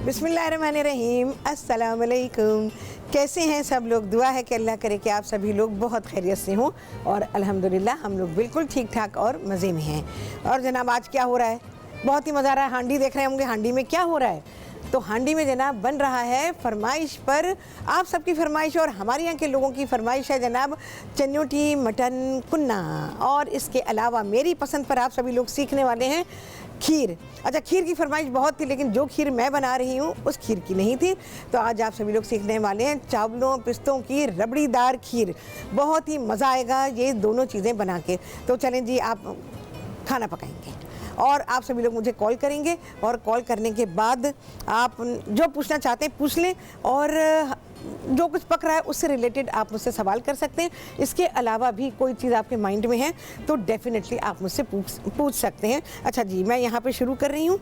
बिस्मिल्लाहिर्रहमानिर्रहीम, अस्सलाम वालेकुम। कैसे हैं सब लोग? दुआ है कि अल्लाह करे कि आप सभी लोग बहुत खैरियत से हों और अल्हम्दुलिल्लाह हम लोग बिल्कुल ठीक ठाक और मज़े में हैं। और जनाब आज क्या हो रहा है? बहुत ही मज़ा आ रहा है। हांडी देख रहे होंगे, हांडी में क्या हो रहा है? तो हांडी में जनाब बन रहा है फरमाइश पर, आप सबकी फरमाइश और हमारे यहाँ के लोगों की फरमाइश है जनाब चन्योटी मटन कुन्ना। और इसके अलावा मेरी पसंद पर आप सभी लोग सीखने वाले हैं खीर। अच्छा, खीर की फरमाइश बहुत थी लेकिन जो खीर मैं बना रही हूँ उस खीर की नहीं थी। तो आज आप सभी लोग सीखने वाले हैं चावलों पिस्तों की रबड़ीदार खीर। बहुत ही मज़ा आएगा ये दोनों चीज़ें बना के। तो चलें जी, आप खाना पकाएंगे और आप सभी लोग मुझे कॉल करेंगे और कॉल करने के बाद आप जो पूछना चाहते हैं पूछ लें और जो कुछ पक रहा है उससे रिलेटेड आप मुझसे सवाल कर सकते हैं। इसके अलावा भी कोई चीज़ आपके माइंड में है तो डेफिनेटली आप मुझसे पूछ सकते हैं। अच्छा जी, मैं यहाँ पे शुरू कर रही हूँ।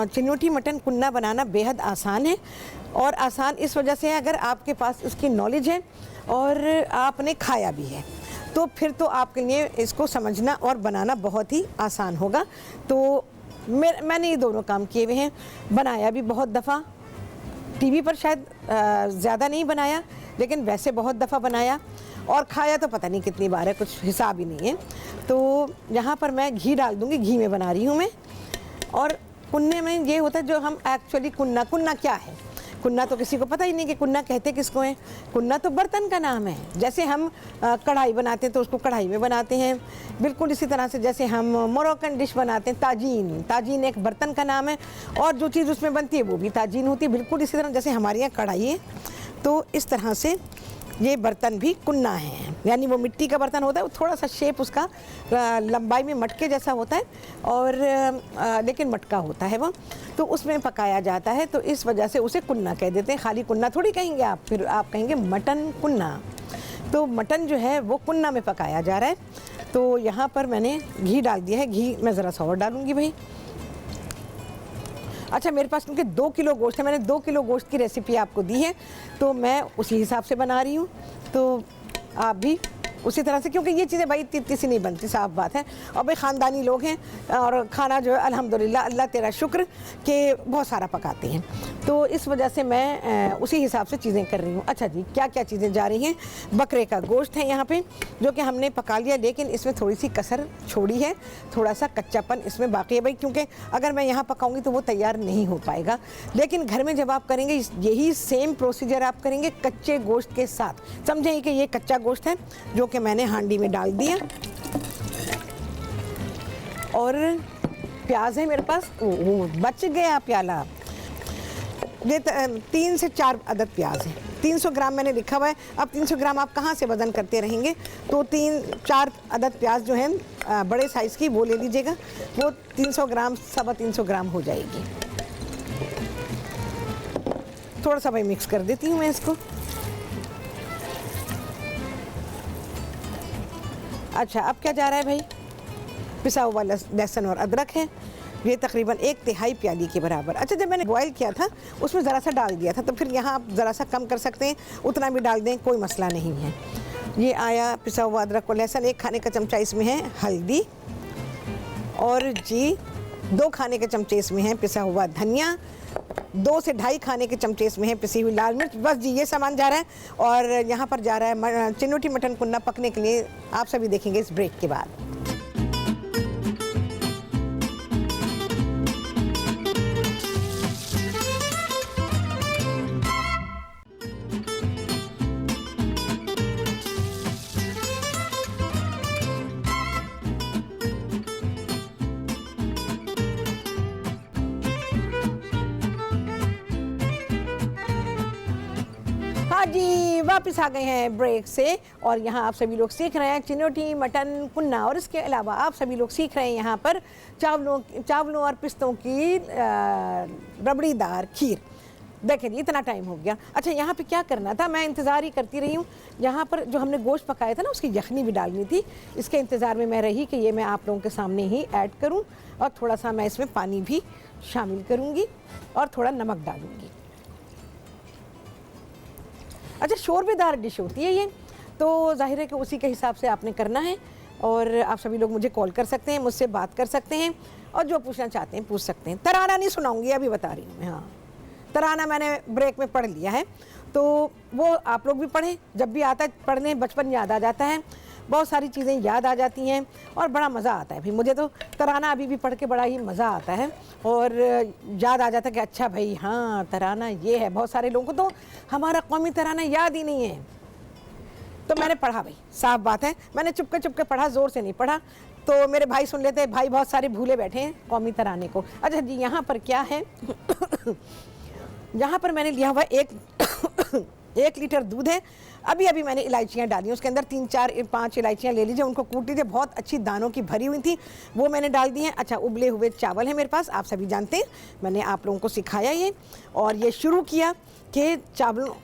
चिन्योटी मटन कुन्ना बनाना बेहद आसान है और आसान इस वजह से है अगर आपके पास इसकी नॉलेज है और आपने खाया भी है तो फिर तो आपके लिए इसको समझना और बनाना बहुत ही आसान होगा। तो मैंने ये दोनों काम किए हुए हैं। बनाया भी बहुत दफ़ा, टीवी पर शायद ज़्यादा नहीं बनाया लेकिन वैसे बहुत दफ़ा बनाया और खाया तो पता नहीं कितनी बार है, कुछ हिसाब ही नहीं है। तो यहाँ पर मैं घी डाल दूँगी, घी में बना रही हूँ मैं। और कुन्ने में ये होता है जो हम एक्चुअली कुन्ना क्या है? कुन्ना तो किसी को पता ही नहीं कि कुन्ना कहते किसको हैं। कुन्ना तो बर्तन का नाम है। जैसे हम कढ़ाई बनाते हैं तो उसको कढ़ाई में बनाते हैं, बिल्कुल इसी तरह से जैसे हम मोरक्कन डिश बनाते हैं ताजीन एक बर्तन का नाम है और जो चीज़ उसमें बनती है वो भी ताजीन होती है। बिल्कुल इसी तरह जैसे हमारे यहाँ कढ़ाई है तो इस तरह से ये बर्तन भी कुन्ना है। यानी वो मिट्टी का बर्तन होता है, वो थोड़ा सा शेप उसका लंबाई में मटके जैसा होता है और लेकिन मटका होता है वो, तो उसमें पकाया जाता है। तो इस वजह से उसे कुन्ना कह देते हैं। खाली कुन्ना थोड़ी कहेंगे आप, फिर आप कहेंगे मटन कुन्ना। तो मटन जो है वो कुन्ना में पकाया जा रहा है। तो यहाँ पर मैंने घी डाल दिया है। घी मैं ज़रा सा और डालूँगी भाई। अच्छा, मेरे पास क्योंकि 2 किलो गोश्त है, मैंने 2 किलो गोश्त की रेसिपी आपको दी है तो मैं उसी हिसाब से बना रही हूँ। तो आप भी उसी तरह से, क्योंकि ये चीज़ें भाई इतनी सी नहीं बनती, साफ बात है। और भाई ख़ानदानी लोग हैं और खाना जो है अल्हम्दुलिल्लाह अल्लाह तेरा शुक्र कि बहुत सारा पकाते हैं। तो इस वजह से मैं उसी हिसाब से चीज़ें कर रही हूँ। अच्छा जी, क्या क्या चीज़ें जा रही हैं? बकरे का गोश्त है यहाँ पे जो कि हमने पका लिया लेकिन इसमें थोड़ी सी कसर छोड़ी है, थोड़ा सा कच्चापन इसमें बाकी है भाई, क्योंकि अगर मैं यहाँ पकाऊंगी तो वो तैयार नहीं हो पाएगा। लेकिन घर में जब आप करेंगे यही सेम प्रोसीजर आप करेंगे कच्चे गोश्त के साथ। समझें कि ये कच्चा गोश्त है जो कि मैंने हांडी में डाल दिया और प्याज है मेरे पास, वो बच गया प्याला। ये 3 से 4 अदद प्याज है। 300 ग्राम मैंने लिखा हुआ है। अब 300 ग्राम आप कहाँ से वज़न करते रहेंगे तो 3-4 अदद प्याज जो है बड़े साइज़ की वो ले लीजिएगा। वो 300 ग्राम 325 ग्राम हो जाएगी। थोड़ा सा भाई मिक्स कर देती हूँ मैं इसको। अच्छा, अब क्या जा रहा है भाई? पिसा हुआ लहसुन और अदरक है, ये तकरीबन 1/3 प्याली के बराबर। अच्छा, जब मैंने बॉयल किया था उसमें ज़रा सा डाल दिया था तो फिर यहाँ आप ज़रा सा कम कर सकते हैं, उतना भी डाल दें, कोई मसला नहीं है। ये आया पिसा हुआ अदरक और लहसुन। 1 खाने का चमचा इसमें है हल्दी और जी 2 खाने के चमचे इसमें है पिसा हुआ धनिया, 2 से 2.5 खाने के चमचे इसमें है पिसी हुई लाल मिर्च। बस जी, ये सामान जा रहा है और यहाँ पर जा रहा है चिन्योटी मटन कुन्ना पकने के लिए। आप सभी देखेंगे इस ब्रेक के बाद। हाँ जी, वापस आ गए हैं ब्रेक से और यहाँ आप सभी लोग सीख रहे हैं चिन्योटी मटन कुन्ना और इसके अलावा आप सभी लोग सीख रहे हैं यहाँ पर चावलों और पिस्तों की रबड़ीदार खीर। देखें इतना टाइम हो गया। अच्छा, यहाँ पे क्या करना था, मैं इंतज़ार ही करती रही हूँ। यहाँ पर जो हमने गोश्त पकाया था ना उसकी यखनी भी डालनी थी, इसके इंतज़ार में मैं रही कि ये मैं आप लोगों के सामने ही ऐड करूँ और थोड़ा सा मैं इसमें पानी भी शामिल करूँगी और थोड़ा नमक डालूँगी। अच्छा, शोरबेदार डिश होती है ये, तो जाहिर है कि उसी के हिसाब से आपने करना है। और आप सभी लोग मुझे कॉल कर सकते हैं, मुझसे बात कर सकते हैं और जो पूछना चाहते हैं पूछ सकते हैं। तराना नहीं सुनाऊंगी, अभी बता रही हूँ मैं। हाँ, तराना मैंने ब्रेक में पढ़ लिया है, तो वो आप लोग भी पढ़ें। जब भी आता है पढ़ने, बचपन याद आ जाता है, बहुत सारी चीज़ें याद आ जाती हैं और बड़ा मज़ा आता है। भाई मुझे तो तराना अभी भी पढ़ के बड़ा ही मज़ा आता है और याद आ जाता है कि अच्छा भाई हाँ तराना ये है। बहुत सारे लोगों को तो हमारा कौमी तराना याद ही नहीं है, तो मैंने पढ़ा भाई, साफ बात है, मैंने चुपके चुपके पढ़ा, ज़ोर से नहीं पढ़ा, तो मेरे भाई सुन लेते हैं। भाई बहुत सारे भूले बैठे हैं कौमी तराने को। अच्छा जी, यहाँ पर क्या है यहाँ पर मैंने लिया हुआ 1 लीटर दूध है। अभी अभी मैंने इलायचियाँ डाली, उसके अंदर 3 4 5 इलायचियाँ ले लीजिए, उनको कूट लीजिए, बहुत अच्छी दानों की भरी हुई थी, वो मैंने डाल दी हैं। अच्छा, उबले हुए चावल है मेरे पास, आप सभी जानते हैं, मैंने आप लोगों को सिखाया ये और ये शुरू किया कि चावलों,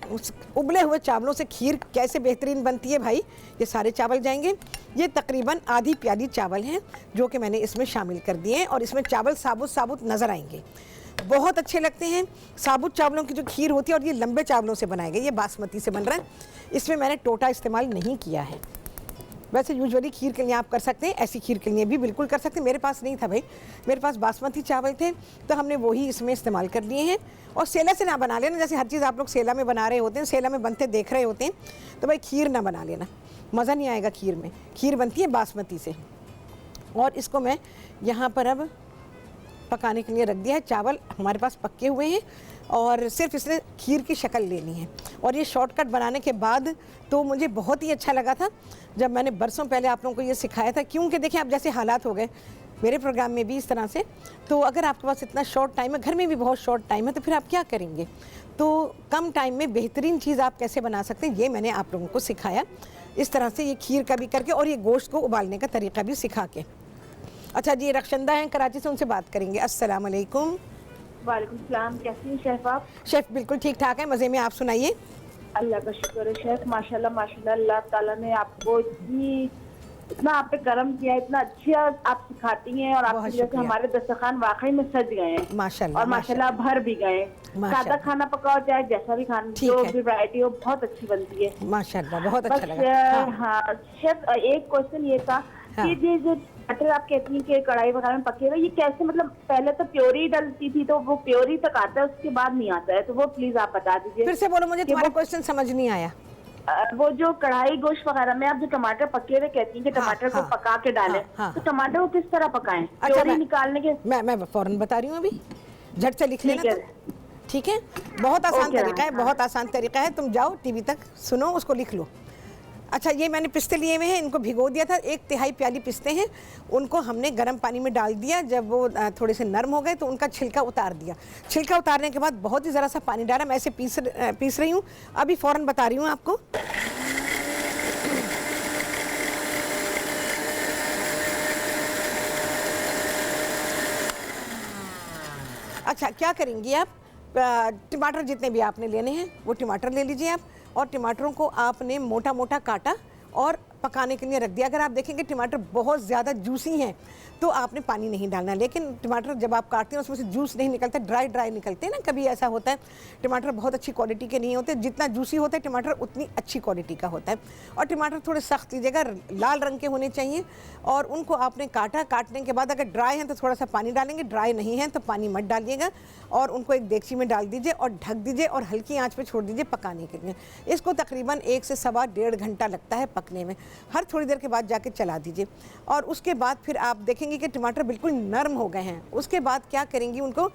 उबले हुए चावलों से खीर कैसे बेहतरीन बनती है। भाई ये सारे चावल जाएंगे, ये तकरीबन आधी प्याली चावल हैं जो कि मैंने इसमें शामिल कर दिए हैं और इसमें चावल साबुत साबुत नज़र आएंगे, बहुत अच्छे लगते हैं। साबुत चावलों की जो खीर होती है और ये लंबे चावलों से बनाए गए, ये बासमती से बन रहा है, इसमें मैंने टोटा इस्तेमाल नहीं किया है। वैसे यूजुअली खीर के लिए आप कर सकते हैं, ऐसी खीर के लिए भी बिल्कुल कर सकते हैं। मेरे पास नहीं था भाई, मेरे पास बासमती चावल थे तो हमने वही इसमें इस्तेमाल कर लिए हैं। और सेला से ना बना लेना, जैसे हर चीज़ आप लोग सेला में बना रहे होते हैं, सेला में बनते देख रहे होते हैं, तो भाई खीर ना बना लेना, मज़ा नहीं आएगा खीर में। खीर बनती है बासमती से। और इसको मैं यहाँ पर अब पकाने के लिए रख दिया है। चावल हमारे पास पके हुए हैं और सिर्फ इसने खीर की शक्ल लेनी है। और ये शॉर्टकट बनाने के बाद तो मुझे बहुत ही अच्छा लगा था जब मैंने बरसों पहले आप लोगों को ये सिखाया था, क्योंकि देखिए अब जैसे हालात हो गए मेरे प्रोग्राम में भी इस तरह से, तो अगर आपके पास इतना शॉर्ट टाइम है, घर में भी बहुत शॉर्ट टाइम है, तो फिर आप क्या करेंगे। तो कम टाइम में बेहतरीन चीज़ आप कैसे बना सकते हैं, ये मैंने आप लोगों को सिखाया इस तरह से, ये खीर का भी करके और ये गोश्त को उबालने का तरीका भी सिखा के। अच्छा जी, रक्षंदा हैं कराची से, उनसे बात करेंगे। अस्सलाम वालेकुम। वालेकुम सलाम, कैसी हैं शेफ आप? शेफ बिल्कुल ठीक ठाक है, मज़े में, आप सुनाइए। अल्लाह का शुक्र है शेफ, माशाल्लाह माशाल्लाह, अल्लाह ताला ने आपको इतना आप पे करम किया, इतना अच्छा आप सिखाती हैं और आपकी वजह से हमारे दस्तरखान वाकई में सज गए हैं माशाल्लाह, और माशाल्लाह भर भी गए। सादा खाना पकाओ चाहे जैसा भी खाना, जो भी वैरायटी हो बहुत अच्छी बनती है माशाल्लाह, बहुत अच्छा लगा। हाँ शेफ, एक क्वेश्चन ये था कि ये जो टमाटर आप कहती हैं कि कढ़ाई वगैरह में पके हुए, ये कैसे, मतलब पहले तो प्योरी डलती थी तो वो प्योरी तक आता है, उसके बाद नहीं आता है, तो वो प्लीज आप बता दीजिए। फिर से बोलो, मुझे तुम्हारा क्वेश्चन समझ नहीं आया। वो जो कढ़ाई गोश्त वगैरह में आप जो टमाटर पके हुए कहती हैं कि टमाटर को पका के डालें, तो टमाटर को किस तरह पकाएं? अच्छा, निकालने के मैं फौरन बता रही हूँ, अभी झट से लिख लेना, ठीक है। बहुत आसान तरीका है, बहुत आसान तरीका है, तुम जाओ टीवी तक सुनो, उसको लिख लो। अच्छा, ये मैंने पिस्ते लिए हुए हैं, इनको भिगो दिया था, 1/3 प्याली पिस्ते हैं, उनको हमने गर्म पानी में डाल दिया। जब वो थोड़े से नरम हो गए तो उनका छिलका उतार दिया। छिलका उतारने के बाद बहुत ही ज़रा सा पानी डाला, मैं ऐसे पीस रही हूँ, अभी फ़ौरन बता रही हूँ आपको। अच्छा, क्या करेंगी आप, टमाटर जितने भी आपने लेने हैं वो टमाटर ले लीजिए आप, और टमाटरों को आपने मोटा मोटा काटा और पकाने के लिए रख दिया। अगर आप देखेंगे टमाटर बहुत ज़्यादा जूसी हैं तो आपने पानी नहीं डालना, लेकिन टमाटर जब आप काटते हैं उसमें से जूस नहीं निकलता, ड्राई ड्राई निकलते हैं ना, कभी ऐसा होता है। टमाटर बहुत अच्छी क्वालिटी के नहीं होते, जितना जूसी होता है टमाटर उतनी अच्छी क्वालिटी का होता है। और टमाटर थोड़े सख्त लीजिएगा, लाल रंग के होने चाहिए, और उनको आपने काटा। काटने के बाद अगर ड्राई हैं तो थोड़ा सा पानी डालेंगे, ड्राई नहीं है तो पानी मत डालिएगा, और उनको एक देगची में डाल दीजिए और ढक दीजिए और हल्की आँच पर छोड़ दीजिए पकाने के लिए। इसको तकरीबन 1 से सवा 1.5 घंटा लगता है पकने में, हर थोड़ी देर के बाद जाके चला दीजिए। और उसके बाद फिर आप देखेंगे कि टमाटर बिल्कुल नरम हो गए हैं। उसके बाद क्या करेंगी, उनको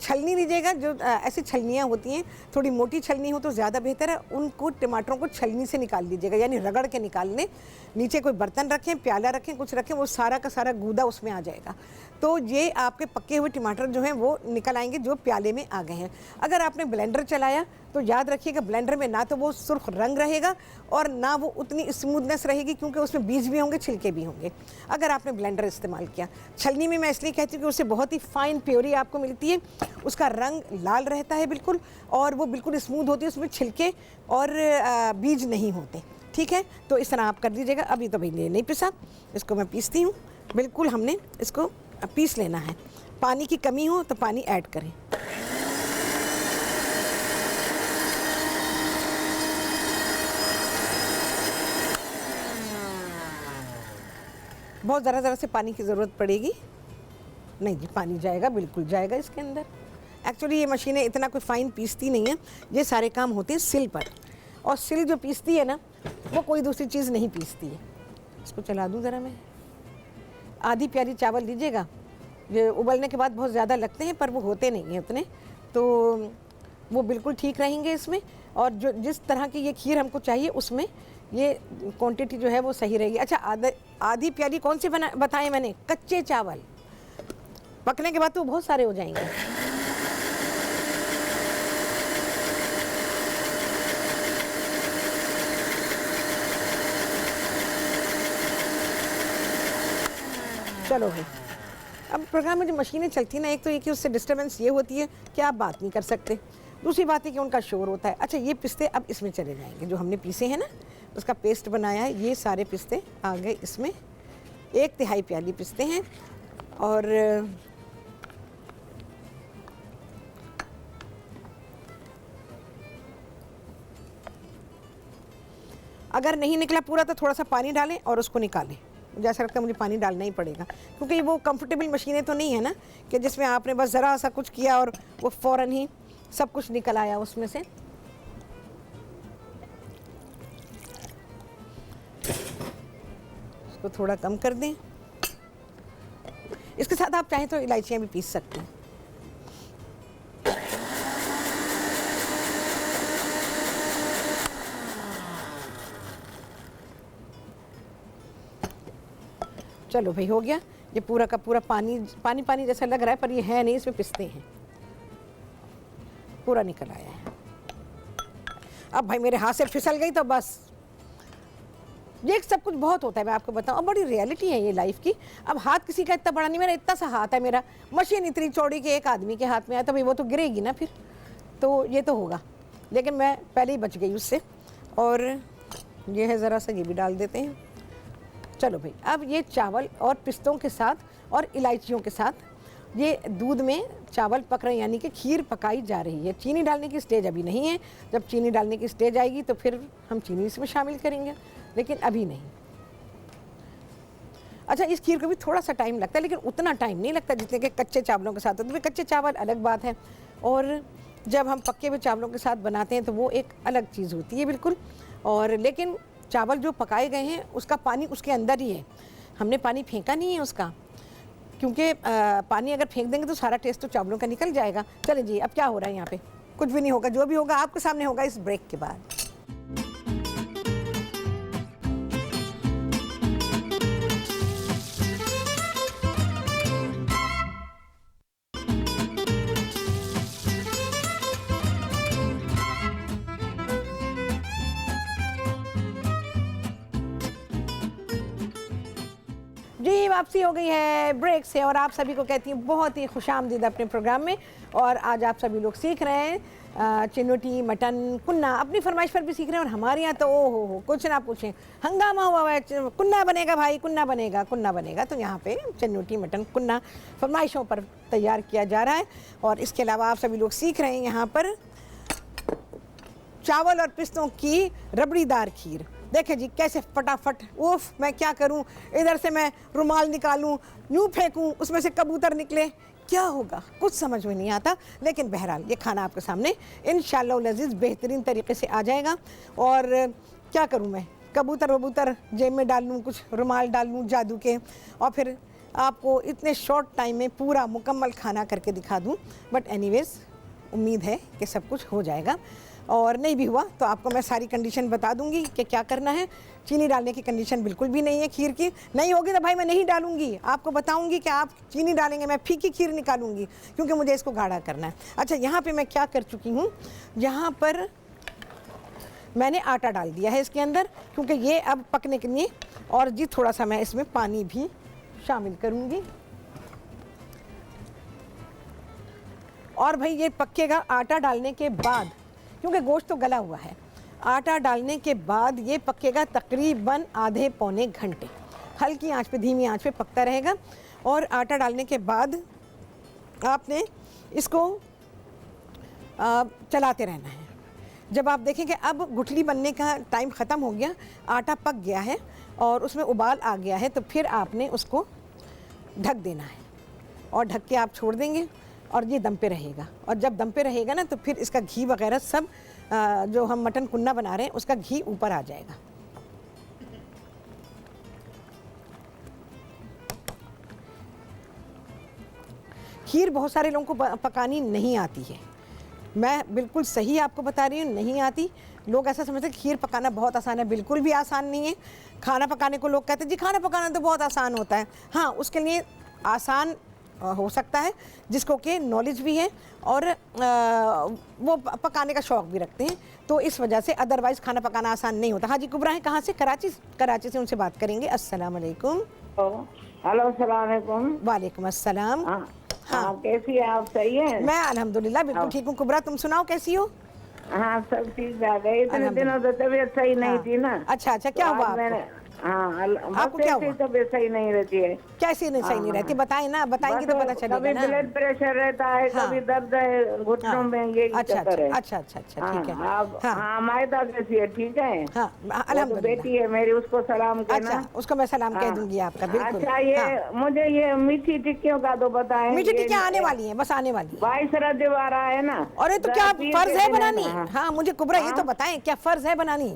छलनी लीजिएगा, जो ऐसी छलनियाँ होती हैं, थोड़ी मोटी छलनी हो तो ज़्यादा बेहतर है, उनको टमाटरों को छलनी से निकाल लीजिएगा, यानी रगड़ के निकाल लें। नीचे कोई बर्तन रखें, प्याला रखें, कुछ रखें, वो सारा का सारा गूदा उसमें आ जाएगा, तो ये आपके पके हुए टमाटर जो हैं वो निकल आएंगे, जो प्याले में आ गए हैं। अगर आपने ब्लेंडर चलाया तो याद रखिएगा, ब्लेंडर में ना तो वो सुर्ख रंग रहेगा और ना वो उतनी स्मूथनेस रहेगी, क्योंकि उसमें बीज भी होंगे, छिलके भी होंगे अगर आपने ब्लेंडर इस्तेमाल किया। छलनी में मैं इसलिए कहती हूँ कि उससे बहुत ही फाइन प्योरी आपको मिलती है, उसका रंग लाल रहता है बिल्कुल, और वो बिल्कुल स्मूथ होती है, उसमें छिलके और बीज नहीं होते, ठीक है। तो इस तरह आप कर दीजिएगा। अभी तो भाई नहीं पिसा, इसको मैं पीसती हूँ, बिल्कुल हमने इसको पीस लेना है। पानी की कमी हो तो पानी ऐड करें। बहुत ज़रा से पानी की ज़रूरत पड़ेगी। नहीं जी, पानी जाएगा, बिल्कुल जाएगा इसके अंदर। एक्चुअली ये मशीनें इतना कोई फ़ाइन पीसती नहीं है, ये सारे काम होते हैं सिल पर, और सिल जो पीसती है ना वो कोई दूसरी चीज़ नहीं पीसती है। इसको चला दूँ ज़रा मैं। आधी प्याली चावल लीजिएगा, ये उबलने के बाद बहुत ज़्यादा लगते हैं पर वो होते नहीं हैं उतने, तो वो बिल्कुल ठीक रहेंगे इसमें। और जो जिस तरह की ये खीर हमको चाहिए उसमें ये क्वांटिटी जो है वो सही रहेगी। अच्छा, आधी प्याली कौन से बताए मैंने? कच्चे चावल। पकने के बाद तो बहुत सारे हो जाएंगे। चलो भाई, अब प्रोग्राम में जो मशीनें चलती हैं ना, एक तो ये कि उससे डिस्टर्बेंस ये होती है कि आप बात नहीं कर सकते, दूसरी बात है कि उनका शोर होता है। अच्छा, ये पिस्ते अब इसमें चले जाएंगे, जो हमने पीसे हैं ना, उसका पेस्ट बनाया है, ये सारे पिस्ते आ गए इसमें। 1/3 प्याली पिस्ते हैं, और अगर नहीं निकला पूरा तो थोड़ा सा पानी डालें और उसको निकालें। मुझे ऐसा लगता है मुझे पानी डालना ही पड़ेगा, क्योंकि वो कंफर्टेबल मशीनें तो नहीं है ना कि जिसमें आपने बस ज़रा सा कुछ किया और वो फ़ौरन ही सब कुछ निकल आया उसमें से। इसको थोड़ा कम कर दें। इसके साथ आप चाहें तो इलायचियाँ भी पीस सकते हैं। चलो भाई, हो गया। ये पूरा का पूरा पानी पानी पानी जैसा लग रहा है, पर ये है नहीं, इसमें पिस्ते हैं, पूरा निकल आया है। अब भाई मेरे हाथ से फिसल गई तो बस। ये सब कुछ बहुत होता है, मैं आपको बताऊं, अब बड़ी रियलिटी है ये लाइफ की। अब हाथ किसी का इतना बड़ा नहीं, मेरा इतना सा हाथ है, मेरा मशीन इतनी चौड़ी कि एक आदमी के हाथ में आया तो भाई वो तो गिरेगी ना फिर, तो ये तो होगा। लेकिन मैं पहले ही बच गई उससे। और ये है, ज़रा सा ये भी डाल देते हैं। चलो भाई, अब ये चावल और पिस्तों के साथ और इलायचियों के साथ ये दूध में चावल पक रहे हैं, यानी कि खीर पकाई जा रही है। चीनी डालने की स्टेज अभी नहीं है, जब चीनी डालने की स्टेज आएगी तो फिर हम चीनी इसमें शामिल करेंगे, लेकिन अभी नहीं। अच्छा, इस खीर को भी थोड़ा सा टाइम लगता है, लेकिन उतना टाइम नहीं लगता जितने के कच्चे चावलों के साथ होता है। कच्चे चावल अलग बात है, और जब हम पके हुए चावलों के साथ बनाते हैं तो वो एक अलग चीज़ होती है बिल्कुल। और लेकिन चावल जो पकाए गए हैं उसका पानी उसके अंदर ही है, हमने पानी फेंका नहीं है उसका, क्योंकि पानी अगर फेंक देंगे तो सारा टेस्ट तो चावलों का निकल जाएगा। चलें जी, अब क्या हो रहा है यहाँ पे? कुछ भी नहीं होगा, जो भी होगा आपके सामने होगा इस ब्रेक के बाद। जी, वापसी हो गई है ब्रेक से, और आप सभी को कहती हूँ बहुत ही खुशामदीद अपने प्रोग्राम में। और आज आप सभी लोग सीख रहे हैं चिन्नोटी, मटन, कुन्ना, अपनी फरमाइश पर भी सीख रहे हैं। और हमारे यहाँ तो ओ हो कुछ ना पूछें, हंगामा हुआ है। कुन्ना बनेगा भाई, कुन्ना बनेगा, कुन्ना बनेगा। तो यहाँ पे चिन्नोटी, मटन, कुन्ना फरमाइशों पर तैयार किया जा रहा है। और इसके अलावा आप सभी लोग सीख रहे हैं यहाँ पर चावल और पिस्तों की रबड़ीदार खीर। देखें जी कैसे फटाफट, उफ मैं क्या करूं, इधर से मैं रुमाल निकालूं, यूं फेंकूं, उसमें से कबूतर निकले, क्या होगा कुछ समझ में नहीं आता। लेकिन बहरहाल ये खाना आपके सामने इंशाअल्लाह लजीज़ बेहतरीन तरीके से आ जाएगा। और क्या करूं मैं, कबूतर वबूतर जेब में डाल लूँ, कुछ रुमाल डाल लूँ जादू के, और फिर आपको इतने शॉर्ट टाइम में पूरा मुकम्मल खाना करके दिखा दूँ। बट एनीवेज़ उम्मीद है कि सब कुछ हो जाएगा, और नहीं भी हुआ तो आपको मैं सारी कंडीशन बता दूंगी कि क्या करना है। चीनी डालने की कंडीशन बिल्कुल भी नहीं है खीर की, नहीं होगी तो भाई मैं नहीं डालूंगी, आपको बताऊंगी कि आप चीनी डालेंगे, मैं फीकी खीर निकालूंगी, क्योंकि मुझे इसको गाढ़ा करना है। अच्छा, यहाँ पे मैं क्या कर चुकी हूँ, यहाँ पर मैंने आटा डाल दिया है इसके अंदर, क्योंकि ये अब पकने के लिए। और जी थोड़ा सा मैं इसमें पानी भी शामिल करूँगी। और भाई ये पकेगा आटा डालने के बाद, क्योंकि गोश्त तो गला हुआ है। आटा डालने के बाद ये पकेगा तकरीबन आधे पौने घंटे, हल्की आंच पे, धीमी आंच पे पकता रहेगा। और आटा डालने के बाद आपने इसको चलाते रहना है। जब आप देखें कि अब गुठली बनने का टाइम ख़त्म हो गया, आटा पक गया है और उसमें उबाल आ गया है, तो फिर आपने उसको ढक देना है और ढक के आप छोड़ देंगे और ये दम पे रहेगा। और जब दम पे रहेगा ना, तो फिर इसका घी वगैरह सब जो हम मटन कुन्ना बना रहे हैं उसका घी ऊपर आ जाएगा। खीर बहुत सारे लोगों को पकानी नहीं आती है, मैं बिल्कुल सही आपको बता रही हूँ, नहीं आती। लोग ऐसा समझते हैं खीर पकाना बहुत आसान है, बिल्कुल भी आसान नहीं है। खाना पकाने को लोग कहते हैं जी खाना पकाना तो बहुत आसान होता है। हाँ, उसके लिए आसान हो सकता है जिसको कि नॉलेज भी है और वो पकाने का शौक़ भी रखते हैं, तो इस वजह से। अदरवाइज़ खाना पकाना आसान नहीं होता। हाँ जी, कुबरा है कहाँ से? कराची से उनसे बात करेंगे। अस्सलाम वालेकुम। हेलो, अस्सलाम वालेकुम। वालेकुम अस्सलाम। हाँ, कैसी है आप? सही है? मैं अल्हम्दुलिल्लाह बिल्कुल ठीक हूँ। कुबरा, तुम सुनाओ कैसी हो? हाँ, सब ठीक आ गए। इतने दिनों से तबीयत सही नहीं थी ना। अच्छा, क्या हुआ आपको? हाँ, आपको क्या हुआ? तबीयत सही नहीं रहती है। कैसी नहीं सही नहीं रहती? बताएं ना, बताएंगे तो पता चलेगा कभी ना। ब्लड प्रेशर रहता है, कभी दर्द है घुटनों में, ये चक्कर है। अच्छा, ठीक है। हाँ, मायदा कैसी है? ठीक है। हाँ, अल्हम्दुलिल्लाह। बेटी है मेरी, उसको सलाम कहना। अच्छा, उसको मैं सलाम कह दूंगी आपका, बिल्कुल। अच्छा, ये मुझे ये मीठी टिक्कियों का तो बताएं। मीठी टिक्कियाँ आने वाली हैं, बस आने वाली है। 22 रजब आ रहा है ना। अरे तो क्या फर्ज है बनानी? हाँ, मुझे कुबरा ये तो बताएं, क्या फर्ज है बनानी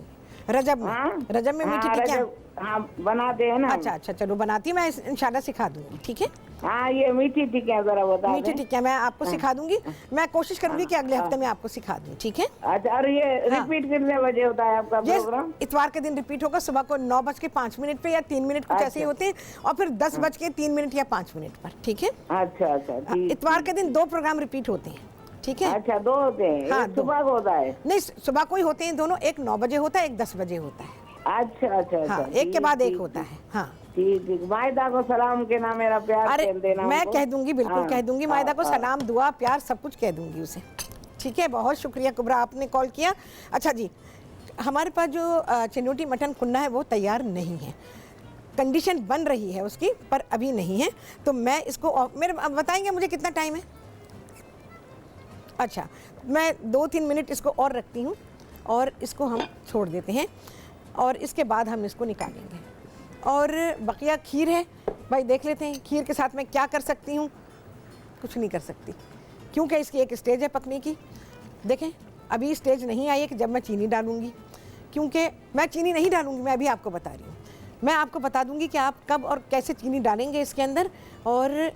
रजब में? रजब में मीठी टिक्कियाँ हाँ, बनाते हैं ना। अच्छा, चलो बनाती हूँ मैं, इंशाल्लाह सिखा दूंगी, ठीक है। हाँ, ये मीठी टिक्कियाँ जरा बता दें। मीठी टिक्कियाँ मैं आपको सिखा दूंगी। मैं कोशिश करूंगी कि अगले हफ्ते में आपको सिखा दूँ, ठीक है। अच्छा, और ये रिपीट कितने बजे होता है आपका प्रोग्राम? इतवार के दिन रिपीट होगा, सुबह को 9:05 पे या 3 मिनट कुछ ऐसे ही होते हैं, और फिर 10:03 या 5 मिनट पर, ठीक है। अच्छा, इतवार के दिन 2 प्रोग्राम रिपीट होते हैं, ठीक है। अच्छा, 2 होते हैं? हाँ, सुबह को होता है? नहीं, सुबह को ही होते हैं दोनों, एक 9 बजे होता है, एक 10 बजे होता है। अच्छा, हाँ, एक के बाद एक होता है। हाँ, ठीक। मायदा को सलाम कहना, मेरा प्यार अरे कह देना। मैं कह दूंगी, बिल्कुल कह दूंगी। मायदा को सलाम, दुआ, प्यार सब कुछ कह दूंगी उसे, ठीक है। बहुत शुक्रिया कुबरा, आपने कॉल किया। अच्छा जी, हमारे पास जो चिनोटी मटन कुन्ना है वो तैयार नहीं है, कंडीशन बन रही है उसकी, पर अभी नहीं है। तो मैं इसको मेरे बताएंगे मुझे कितना टाइम है? अच्छा, मैं 2-3 मिनट इसको और रखती हूँ और इसको हम छोड़ देते हैं और इसके बाद हम इसको निकालेंगे। और बकिया खीर है भाई, देख लेते हैं खीर के साथ मैं क्या कर सकती हूँ। कुछ नहीं कर सकती, क्योंकि इसकी एक स्टेज है पकने की। देखें, अभी स्टेज नहीं आई है कि जब मैं चीनी डालूँगी, क्योंकि मैं चीनी नहीं डालूँगी। मैं अभी आपको बता रही हूँ, मैं आपको बता दूँगी कि आप कब और कैसे चीनी डालेंगे इसके अंदर। और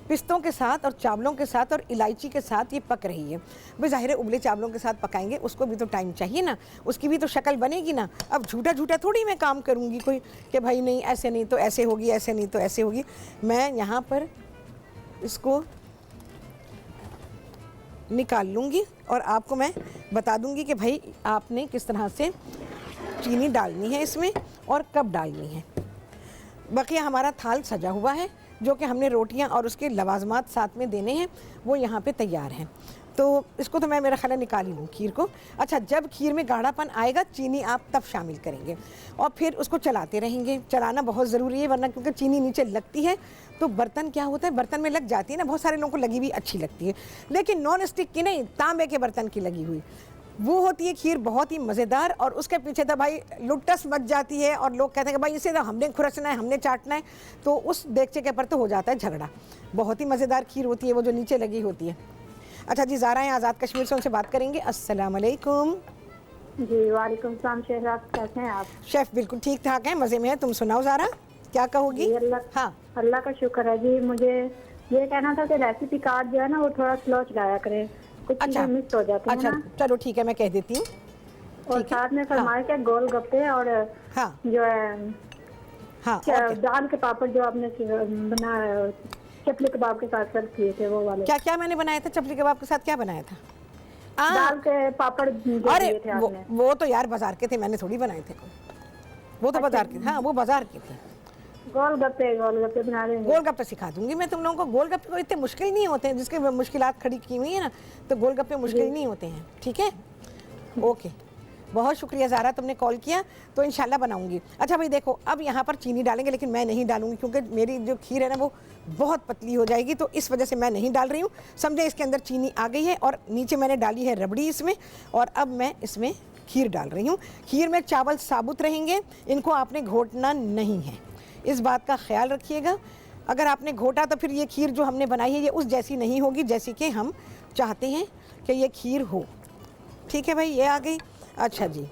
पिस्तों के साथ और चावलों के साथ और इलायची के साथ ये पक रही है। भाई ज़ाहिर है उबले चावलों के साथ पकाएंगे, उसको भी तो टाइम चाहिए ना, उसकी भी तो शक्ल बनेगी ना। अब झूठा थोड़ी मैं काम करूँगी कोई कि भाई नहीं ऐसे नहीं तो ऐसे होगी, ऐसे नहीं तो ऐसे होगी। मैं यहाँ पर इसको निकाल लूँगी और आपको मैं बता दूँगी कि भाई आपने किस तरह से चीनी डालनी है इसमें और कब डालनी है। बकिया हमारा थाल सजा हुआ है, जो कि हमने रोटियां और उसके लवाजमात साथ में देने हैं, वो यहाँ पे तैयार हैं। तो इसको तो मैं मेरा ख्याल निकाल ही लूँ खीर को। अच्छा, जब खीर में गाढ़ापन आएगा चीनी आप तब शामिल करेंगे और फिर उसको चलाते रहेंगे। चलाना बहुत ज़रूरी है, वरना क्योंकि चीनी नीचे लगती है तो बर्तन क्या होता है, बर्तन में लग जाती है ना। बहुत सारे लोगों को लगी भी अच्छी लगती है, लेकिन नॉन स्टिक की नहीं, तांबे के बर्तन की लगी हुई वो होती है खीर बहुत ही मज़ेदार। और उसके पीछे तो भाई लुट्टस मच जाती है और लोग कहते हैं कि भाई इसे तो हमने खुरचना है, हमने चाटना है, तो उस देगचे के पर तो हो जाता है झगड़ा। बहुत ही मज़ेदार खीर होती है वो जो नीचे लगी होती है। अच्छा जी, ज़ारा हैं आज़ाद कश्मीर से, उनसे बात करेंगे। अस्सलाम वालेकुम। जी वालेकुम सलाम। शहराज, कैसे हैं आप? शेफ़ बिल्कुल ठीक ठाक हैं, मज़े में है। तुम सुनाओ ज़ारा, क्या कहोगी? हाँ, अल्लाह का शुक्र है जी। मुझे ये कहना था कि रेसिपी कार्ड जो है ना वो थोड़ा स्लो चलाया करें, कुछ चीजें मिस हो जाती हैं ना। चलो ठीक है, मैं कह देती हूँ। और साथ में फरमाया क्या गोलगप्पे और जो है दाल के पापड़ जो आपने बनाया चपली कबाब के साथ सर्व किए थे, वो वाले। क्या मैंने बनाया था चपली कबाब के साथ? क्या बनाया था? दाल के पापड़। अरे वो तो यार बाजार के थे, मैंने थोड़ी बनाए थे। वो तो बाजार के। हाँ, वो बाजार के थे। गोलगप्पे बना रहे हैं। गोलगप्पे सिखा दूंगी मैं तुम लोगों को। गोलगप्पे को इतने मुश्किल नहीं होते हैं, जिसके मुश्किलात खड़ी की हुई है ना, तो गोलगप्पे मुश्किल नहीं होते हैं, ठीक है। ओके, बहुत शुक्रिया ज़ारा, तुमने कॉल किया, तो इंशाल्लाह बनाऊंगी। अच्छा भाई देखो, अब यहाँ पर चीनी डालेंगे, लेकिन मैं नहीं डालूंगी क्योंकि मेरी जो खीर है ना वो बहुत पतली हो जाएगी, तो इस वजह से मैं नहीं डाल रही हूँ। समझे इसके अंदर चीनी आ गई है और नीचे मैंने डाली है रबड़ी इसमें, और अब मैं इसमें खीर डाल रही हूँ। खीर में चावल साबुत रहेंगे, इनको आपने घोटना नहीं है, इस बात का ख्याल रखिएगा। अगर आपने घोटा तो फिर ये खीर जो हमने बनाई है ये उस जैसी नहीं होगी जैसी कि हम चाहते हैं कि ये खीर हो। ठीक है भाई, ये आ गई। अच्छा जी,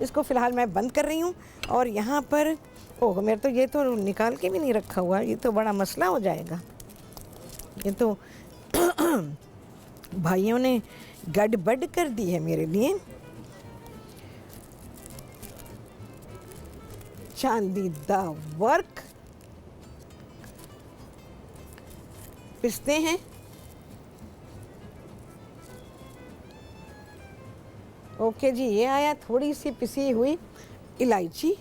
इसको फ़िलहाल मैं बंद कर रही हूँ। और यहाँ पर ओह, मेरे तो ये तो निकाल के भी नहीं रखा हुआ, ये तो बड़ा मसला हो जाएगा। ये तो भाइयों ने गड़बड़ कर दी है मेरे लिए। चांदी दा वर्क पिसते हैं। ओके जी, ये आया थोड़ी सी पिसी हुई इलायची,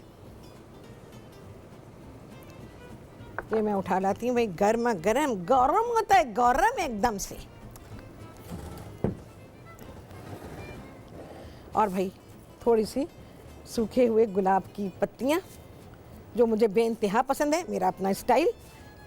ये मैं उठा लाती हूँ भाई। गर्मा गर्म गरम होता है, गरम एकदम से। और भाई थोड़ी सी सूखे हुए गुलाब की पत्तियाँ, जो मुझे बेइंतहा पसंद है, मेरा अपना स्टाइल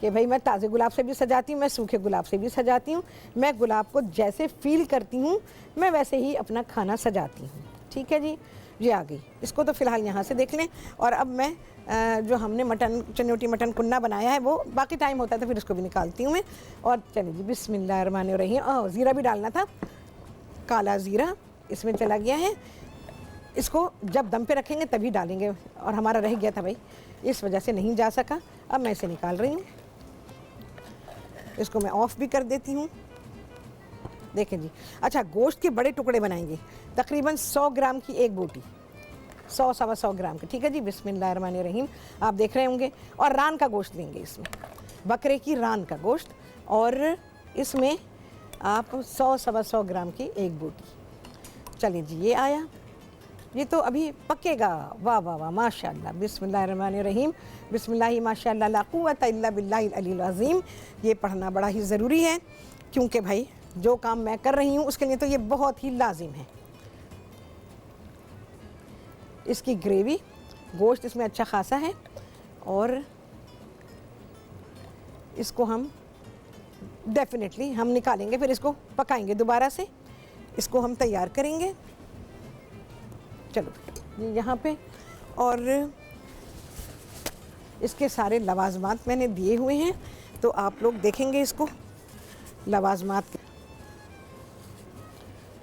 कि भाई मैं ताज़े गुलाब से भी सजाती हूँ, मैं सूखे गुलाब से भी सजाती हूँ। मैं गुलाब को जैसे फील करती हूँ मैं वैसे ही अपना खाना सजाती हूँ। ठीक है जी, ये आ गई। इसको तो फ़िलहाल यहाँ से देख लें। और अब मैं जो हमने मटन चन्योटी मटन कुन्ना बनाया है वो बाकी टाइम होता है तो फिर उसको भी निकालती हूँ मैं। और चलिए जी, बिस्मिल्लाहिर्रहमानिर्रहीम। ज़ीरा भी डालना था, काला ज़ीरा इसमें चला गया है। इसको जब दम पे रखेंगे तभी डालेंगे, और हमारा रह गया था भाई, इस वजह से नहीं जा सका। अब मैं इसे निकाल रही हूँ, इसको मैं ऑफ़ भी कर देती हूँ। देखें जी। अच्छा, गोश्त के बड़े टुकड़े बनाएंगे, तकरीबन 100 ग्राम की एक बोटी, 100 सवा 100 ग्राम की। ठीक है जी, बिस्मिल्लाहिर्रहमानिर्रहीम। आप देख रहे होंगे। और रान का गोश्त लेंगे इसमें, बकरे की रान का गोश्त, और इसमें आप 100 सवा 100 ग्राम की एक बोटी। चलिए जी, ये आया, ये तो अभी पकेगा। वाह वाह वाह, माशाअल्लाह, बिस्मिल्लाहिर्रहमानिर्रहीम, बिस्मिल्लाहि माशाअल्लाह ला कुव्वता इल्ला बिल्लाहिल अलील अज़ीम। ये पढ़ना बड़ा ही ज़रूरी है, क्योंकि भाई जो काम मैं कर रही हूँ उसके लिए तो ये बहुत ही लाजिम है। इसकी ग्रेवी, गोश्त इसमें अच्छा खासा है, और इसको हम डेफिनेटली हम निकालेंगे, फिर इसको पकाएंगे दोबारा से, इसको हम तैयार करेंगे। चलो यहाँ पे, और इसके सारे लवाजमात मैंने दिए हुए हैं, तो आप लोग देखेंगे इसको लवाजमात।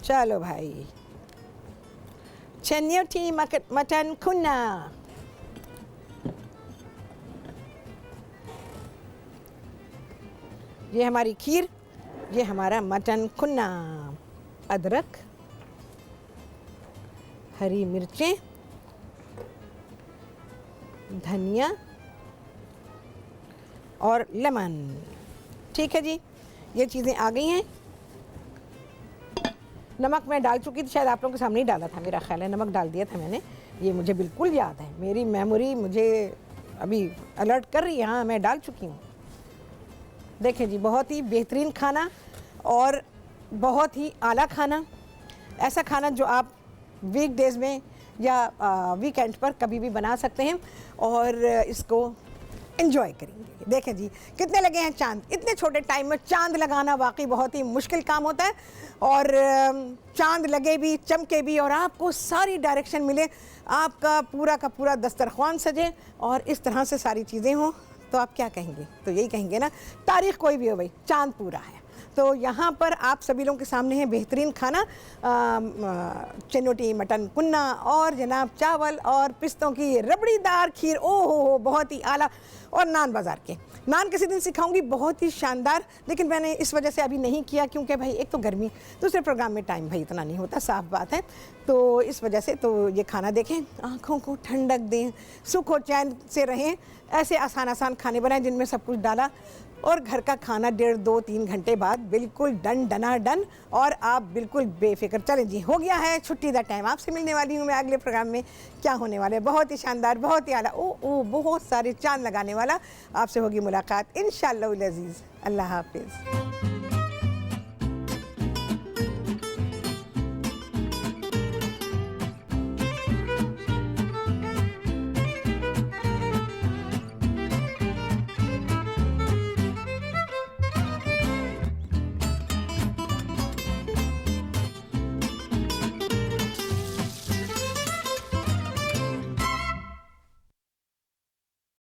चलो भाई, चन्योटी मटन कुन्ना। ये हमारी खीर, ये हमारा मटन कुन्ना। अदरक, हरी मिर्चें, धनिया और लेमन। ठीक है जी, ये चीज़ें आ गई हैं। नमक मैं डाल चुकी थी, शायद आप लोगों के सामने ही डाला था, मेरा ख्याल है नमक डाल दिया था मैंने, ये मुझे बिल्कुल याद है। मेरी मेमोरी मुझे अभी अलर्ट कर रही है। हाँ, मैं डाल चुकी हूँ। देखें जी, बहुत ही बेहतरीन खाना और बहुत ही आला खाना, ऐसा खाना जो आप वीकडेज़ में या वीकेंड पर कभी भी बना सकते हैं और इसको एंजॉय करेंगे। देखें जी, कितने लगे हैं चांद। इतने छोटे टाइम में चांद लगाना वाकई बहुत ही मुश्किल काम होता है, और चांद लगे भी, चमके भी, और आपको सारी डायरेक्शन मिले, आपका पूरा का पूरा दस्तरख्वान सजे और इस तरह से सारी चीज़ें हों, तो आप क्या कहेंगे? तो यही कहेंगे ना, तारीख़ कोई भी हो भाई, चांद पूरा है। तो यहाँ पर आप सभी लोगों के सामने है बेहतरीन खाना, चन्योटी मटन कुन्ना और जनाब चावल और पिस्तों की रबड़ीदार खीर। ओहो, बहुत ही आला। और नान बाज़ार के नान किसी दिन सिखाऊंगी, बहुत ही शानदार, लेकिन मैंने इस वजह से अभी नहीं किया क्योंकि भाई एक तो गर्मी, दूसरे प्रोग्राम में टाइम भाई इतना नहीं होता, साफ बात है। तो इस वजह से तो ये खाना देखें, आँखों को ठंडक दें, सुख और चैन से रहें। ऐसे आसान आसान खाने बनाएं जिनमें सब कुछ डाला, और घर का खाना 1.5, 2, 3 घंटे बाद बिल्कुल डन डना डन, और आप बिल्कुल बेफिक्र। चलें जी, हो गया है छुट्टी दा टाइम। आपसे मिलने वाली हूँ मैं अगले प्रोग्राम में। क्या होने वाला है? बहुत ही शानदार, बहुत ही आला, ओ बहुत सारे चांद लगाने वाला। आपसे होगी मुलाकात इंशाअल्लाह अज़ीज़। अल्लाह हाफिज़।